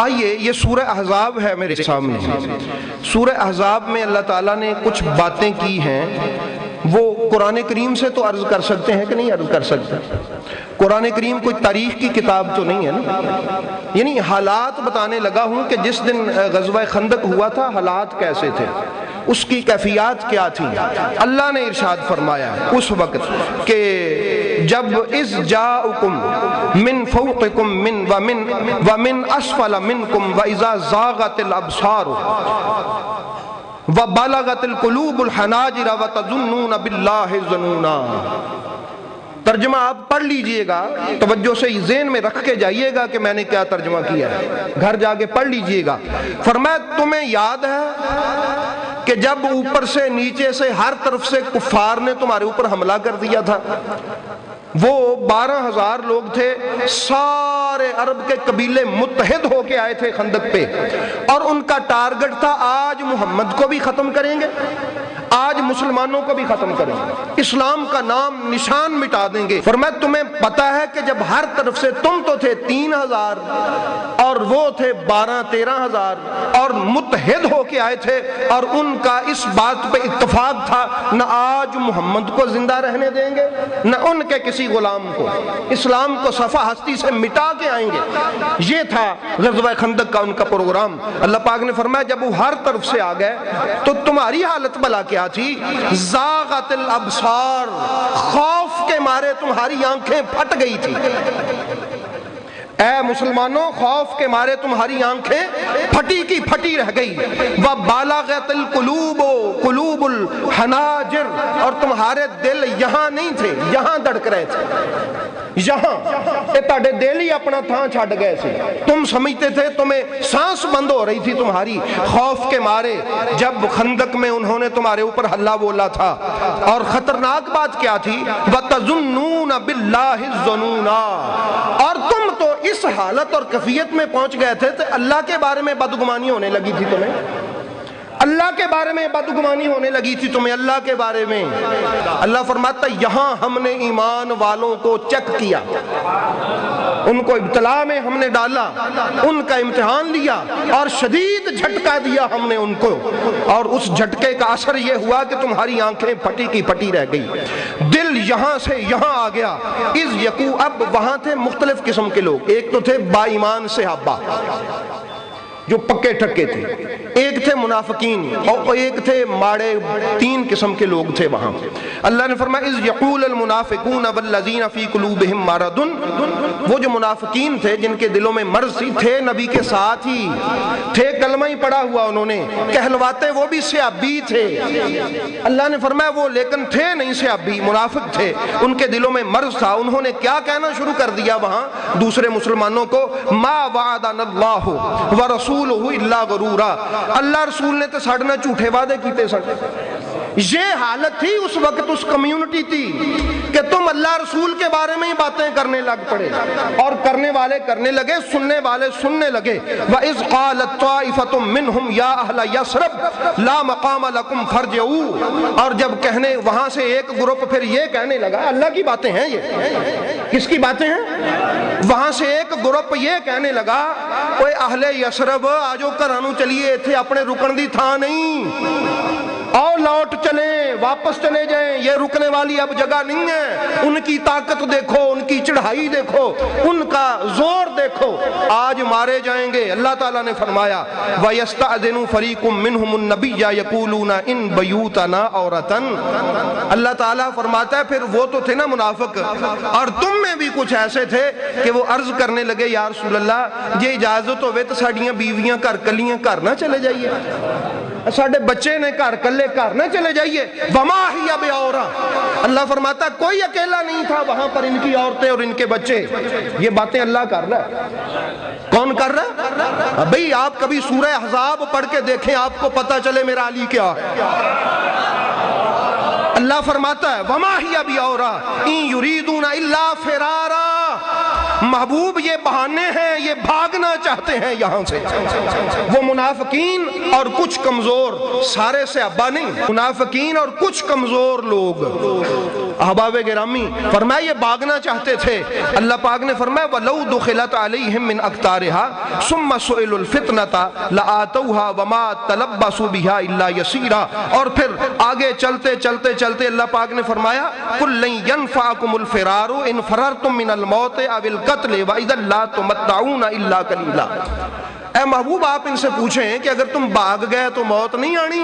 آئیے یہ سورہ احزاب ہے میرے سامنے. سورہ احزاب میں اللہ تعالیٰ نے کچھ باتیں کی ہیں، وہ قرآن کریم سے تو عرض کر سکتے ہیں کہ نہیں عرض کر سکتے؟ قرآن کریم کوئی تاریخ کی کتاب تو نہیں ہے نا. یعنی حالات بتانے لگا ہوں کہ جس دن غزوہ خندق ہوا تھا حالات کیسے تھے، اس کی کیفیات کیا تھی. اللہ نے ارشاد فرمایا اس وقت کہ جب اذ جاءکم من فوقکم ومن اسفل منکم واذا زاغت الابصار وبلغت القلوب الحناجر وتظنون باللہ الظنونا. ترجمہ آپ پڑھ لیجئے گا، توجہ سے ذہن میں رکھ کے جائیے گا کہ میں نے کیا ترجمہ کیا ہے، گھر جا کے پڑھ لیجئے گا. فرمایا تمہیں یاد ہے کہ جب اوپر سے نیچے سے ہر طرف سے کفار نے تمہارے اوپر حملہ کر دیا تھا، وہ 12,000 لوگ تھے، سارے عرب کے قبیلے متحد ہو کے آئے تھے خندق پہ، اور ان کا ٹارگٹ تھا آج محمد کو بھی ختم کریں گے، آج مسلمانوں کو بھی ختم کریں گے، اسلام کا نام نشان مٹا دیں گے. فرمایا تمہیں پتا ہے کہ جب ہر طرف سے تم تو تھے 3,000 اور وہ تھے 12-13,000 اور متحد ہو کے آئے تھے، اور ان کا اس بات پہ اتفاق تھا نہ آج محمد کو زندہ رہنے دیں گے نہ ان کے کسی غلام کو، اسلام کو صفحہ ہستی سے مٹا کے آئیں گے. یہ تھا غزوہ خندق کا ان کا پروگرام. اللہ پاک نے فرمایا جب وہ ہر طرف سے آ گئے تو تمہاری حالت بلا کیا تھی؟ زاغت الابصار، خوف کے مارے تمہاری آنکھیں پھٹ گئی تھی. اے مسلمانوں، خوف کے مارے تمہاری آنکھیں پھٹی کی پھٹی رہ گئی. وَبَلَغَتِ الْقُلُوبُ قُلُوبُ الْحَنَاجِرِ، اور تمہارے دل یہاں نہیں تھے، یہاں دھڑک رہے تھے، یہاں تہاڈے دل ہی اپنا تھان چھڈ گئے سے. تم سمجھتے تھے تمہیں سانس بند ہو رہی تھی تمہاری خوف کے مارے جب خندق میں انہوں نے تمہارے اوپر حملہ بولا تھا. اور خطرناک بات کیا تھی؟ وَتَظُنُّونَ بِاللَّهِ الظُّنُونَا، اور تم تو اس حالت اور کیفیت میں پہنچ گئے تھے تو اللہ کے بارے میں بدگمانی ہونے لگی تھی تمہیں، اللہ کے بارے میں بدگمانی ہونے لگی تھی تمہیں اللہ کے بارے میں. اللہ فرماتا یہاں ہم نے ایمان والوں کو چیک کیا، ان کو ابتلا میں ہم نے ڈالا، ان کا امتحان لیا اور شدید جھٹکا دیا ہم نے ان کو، اور اس جھٹکے کا اثر یہ ہوا کہ تمہاری آنکھیں پھٹی کی پھٹی رہ گئی، دل یہاں سے یہاں آ گیا. اس یقو، اب وہاں تھے مختلف قسم کے لوگ. ایک تو تھے با ایمان صحابہ جو پکے ٹھکے تھے، ایک تھے منافقین، اور ایک تھے ماڑے. 3 قسم کے لوگ تھے وہاں. اللہ نے فرمایا اذ یقول المنافقون والذین فی قلوبہم مرض، وہ جو منافقین تھے جن کے دلوں میں مرض تھے نبی کے ساتھ ہی تھے، کلمہ ہی پڑھا ہوا انہوں نے، کہلواتے وہ بھی صحابی تھے. اللہ نے فرمایا وہ لیکن تھے نہیں صحابی، منافق تھے، ان کے دلوں میں مرض تھا. انہوں نے کیا کہنا شروع کر دیا وہاں دوسرے مسلمانوں کو؟ ما وعدنا اللہ ورسولہ الا غرورا، اللہ رسول نے تو ساڈے نال جھوٹے وعدے کیتے سن. یہ حالت تھی اس وقت اس کمیونٹی تھی کہ تم اللہ رسول کے بارے میں ہی باتیں کرنے لگ پڑے، اور کرنے والے کرنے لگے، سننے والے سننے لگے. وَإِذْ قَالَتْ طَائِفَةٌ مِّنْهُمْ يَا أَهْلَ يَثْرِبَ لَا مَقَامَ لَكُمْ فَارْجِعُوا، اور جب کہنے وہاں سے ایک گروپ پھر یہ کہنے لگا، اللہ کی باتیں ہیں یہ، کس کی باتیں ہیں؟ وہاں سے ایک گروپ یہ کہنے لگا اوے اہل یثرب آجو گھرانوں چلیے، ایتھے اپنے رکن دی تھاں نہیں، اور لوٹ چلیں، واپس چلے جائیں، یہ رکنے والی اب جگہ نہیں ہے. ان کی طاقت دیکھو، ان کی چڑھائی دیکھو، ان کا زور دیکھو، آج مارے جائیں گے. اللہ تعالیٰ نے فرمایا وَيَسْتَأْذِنُ فَرِيقٌ مِّنْهُمُ النَّبِيَّ يَقُولُونَ إِن بَيُوتَنَا عَوْرَةً. اللہ تعالیٰ فرماتا ہے پھر وہ تو تھے نا منافق، اور تم میں بھی کچھ ایسے تھے کہ وہ عرض کرنے لگے یا رسول اللہ یہ اجازت ہوئے تو ساڑیاں بیویاں گھر کلیاں گھر نہ چلے جائیے، ساڑھے بچے نے گھر کلے گھر نہ چلے جائیے. وما ہی بعورا، اللہ فرماتا کوئی اکیلا نہیں تھا وہاں پر، ان کی عورتیں اور ان کے بچے. یہ باتیں اللہ کر رہا ہے. کون کر رہا ہے؟ بھئی آپ کبھی سورہ احزاب پڑھ کے دیکھیں، آپ کو پتہ چلے میرا علی کیا ہے. اللہ فرماتا ہے وما ہی بعورا ان یریدون الا فرارا، محبوب یہ بہانے ہیں، یہ بھاگنا چاہتے ہیں یہاں سے۔ وہ منافقین اور کچھ کمزور، سارے سے ابا نہیں، منافقین اور کچھ کمزور لوگ احباب گرامی فرمایا یہ بھاگنا چاہتے تھے۔ اللہ پاک نے فرمایا وَلَوْ دُخِلَتْ عَلَيْهِمْ مِنْ أَقْطَارِهَا ثُمَّ سُئِلُوا الْفِتْنَةَ لَآتَوْهَا وَمَا تَلَبَّسُوا بِهَا إِلَّا يَسِيرًا۔ اور پھر آگے چلتے چلتے چلتے اللہ پاک نے فرمایا قُلْ لَنْ يَنْفَعَكُمُ الْفِرَارُ إِنْ فَرَرْتُم مِّنَ الْمَوْتِ أَوِ الْقَتْلِ وَإِذًا لَا تُمَتَّعُونَ إِلَّا قَلِيلًا۔ اے محبوب آپ ان سے پوچھیں کہ اگر تم بھاگ گئے تو موت نہیں آنی؟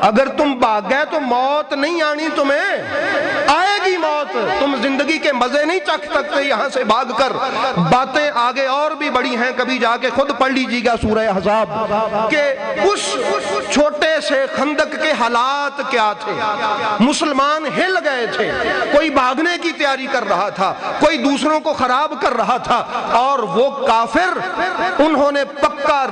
اگر تم بھاگ گئے تو موت نہیں آنی؟ تمہیں آئے گی موت، تم زندگی کے مزے نہیں چکھ سکتے یہاں سے بھاگ کر۔ باتیں آگے اور بھی بڑی ہیں، کبھی جا کے خود پڑھ لیجیے گا سورہ احزاب کہ اس چھوٹے سے خندق کے حالات کیا تھے۔ مسلمان ہل گئے تھے، کوئی بھاگنے کی تیاری کر رہا تھا، کوئی دوسروں کو خراب کر رہا تھا، اور وہ کافر انہوں نے پکا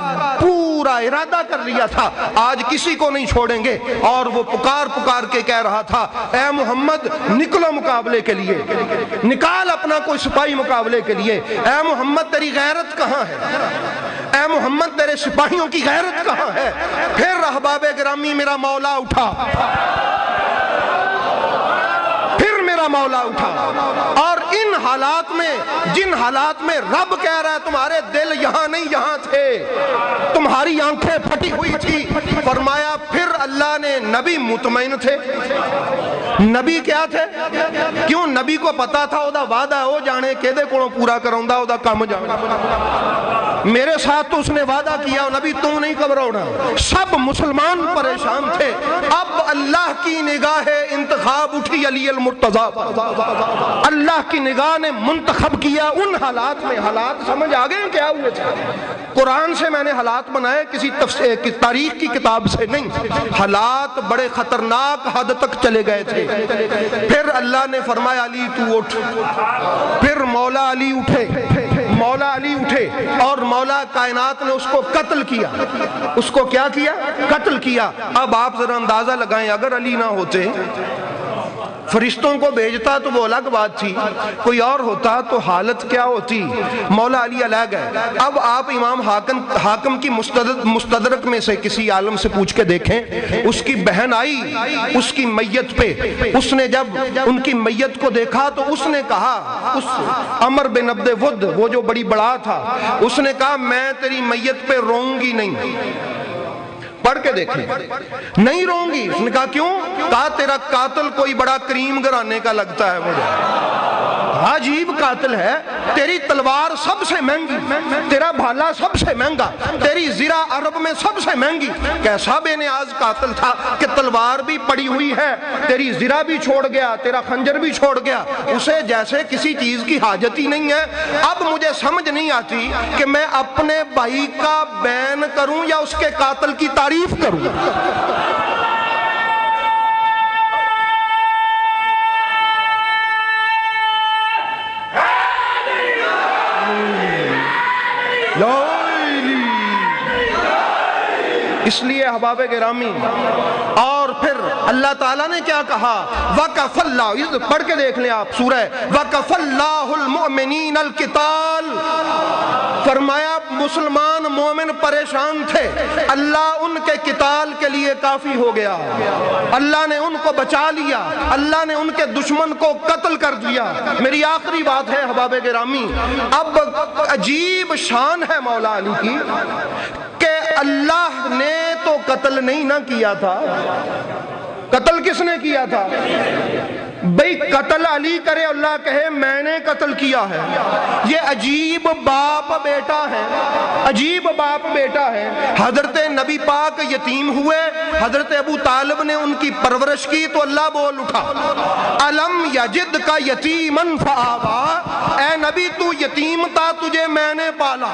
پورا ارادہ کر لیا تھا آج کسی کو نہیں چھوڑیں گے، اور وہ پکار پکار کے کہہ رہا تھا اے محمد نکلو مقابلے کے لیے، نکال اپنا کوئی سپاہی مقابلے کے لیے، اے محمد تیری غیرت کہاں ہے، اے محمد تیرے سپاہیوں کی غیرت کہاں ہے؟ پھر احباب گرامی میرا مولا اٹھا، میرا مولا اٹھا، اور ان حالات میں، جن حالات میں رب کہہ رہا ہے تمہارے دل یہاں نہیں یہاں تھے، تمہاری آنکھیں پھٹی ہوئی تھی، فرمایا پھر اللہ نے نبی مطمئن تھے۔ نبی کیا تھے؟ کیوں؟ نبی کو پتا تھا وہ وعدہ ہو جانے کہ دے کو پورا کراؤں دا وہ کام جانا، میرے ساتھ تو اس نے وعدہ کیا نبی تم نہیں گھبراؤنا۔ سب مسلمان پریشان تھے، اب اللہ کی نگاہ انتخاب اٹھی علی المرتضیٰ، اللہ کی نگاہ نے منتخب کیا ان حالات میں۔ حالات سمجھ آگئے ہیں کیا ہوئے تھے؟ قرآن سے میں نے حالات بنائے، کسی تاریخ کی کتاب سے نہیں۔ حالات بڑے خطرناک حد تک چلے گئے تھے۔ پھر اللہ نے فرمایا علی تو اٹھ، پھر مولا علی اٹھے، مولا علی اٹھے، اور مولا کائنات نے اس کو قتل کیا۔ اس کو کیا کیا؟ قتل کیا۔ اب آپ ذرا اندازہ لگائیں اگر علی نہ ہوتے، فرشتوں کو بھیجتا تو وہ الگ بات تھی، کوئی اور ہوتا تو حالت کیا ہوتی؟ مولا علی الگ ہے۔ اب آپ امام حاکم کی مستدرک میں سے کسی عالم سے پوچھ کے دیکھیں، اس کی بہن آئی اس کی میت پہ، اس نے جب ان کی میت کو دیکھا تو اس نے کہا، اس عمر بن عبد ود وہ جو بڑی بڑا تھا، اس نے کہا میں تیری میت پہ روؤں گی نہیں۔ پڑھ کے دیکھیں، نہیں روؤں گی۔ اس نے کہا کیوں؟ کہا تیرا قاتل کوئی بڑا کریم گھرانے کا لگتا ہے مجھے، عجیب قاتل ہے، تیری تلوار سب سے مہنگی، تیرا بھالا سب سے مہنگا، تیری زرہ عرب میں سب سے مہنگی۔ کیسا بے نیاز قاتل تھا کہ تلوار بھی پڑی ہوئی ہے، تیری زرہ بھی چھوڑ گیا، تیرا خنجر بھی چھوڑ گیا، اسے جیسے کسی چیز کی حاجت ہی نہیں ہے۔ اب مجھے سمجھ نہیں آتی کہ میں اپنے بھائی کا بین کروں یا اس کے قاتل کی تعریف کروں۔ اس لیے احباب گرامی، اور پھر اللہ تعالیٰ نے کیا کہا؟ وَقَفَ اللَّهُ، پڑھ کے دیکھ لیں آپ سورہ وَقَفَ اللَّهُ الْمُؤْمِنِينَ الْقِتَالِ، فرمایا مسلمان مومن پریشان تھے، اللہ ان کے قتال کے لیے کافی ہو گیا، اللہ نے ان کو بچا لیا، اللہ نے ان کے دشمن کو قتل کر دیا۔ میری آخری بات ہے احباب گرامی، اب عجیب شان ہے مولا علی کی کہ اللہ نے تو قتل نہیں نہ کیا تھا، قتل کس نے کیا تھا؟ بھئی قتل علی کرے، اللہ کہے میں نے قتل کیا ہے۔ یہ عجیب باپ بیٹا ہے، عجیب باپ بیٹا ہے۔ حضرت نبی پاک یتیم ہوئے، حضرت ابو طالب نے ان کی پرورش کی تو اللہ بول اٹھا الم یجدک یتیما فآویٰ، اے نبی تو یتیم تھا، تجھے میں نے پالا۔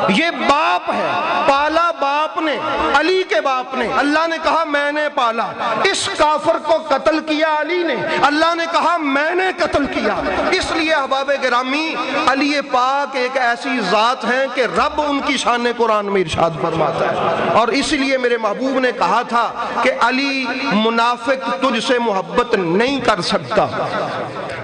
یہ باپ ہے، پالا باپ نے، علی کے باپ نے، اللہ نے کہا میں نے پالا۔ اس کافر کو قتل کیا علی نے، اللہ نے کہا میں نے قتل کیا۔ اس لیے احباب گرامی علی پاک ایک ایسی ذات ہیں کہ رب ان کی شان قرآن میں ارشاد فرماتا ہے، اور اس لیے میرے محبوب نے کہا تھا کہ علی منافق تجھ سے محبت نہیں کر سکتا۔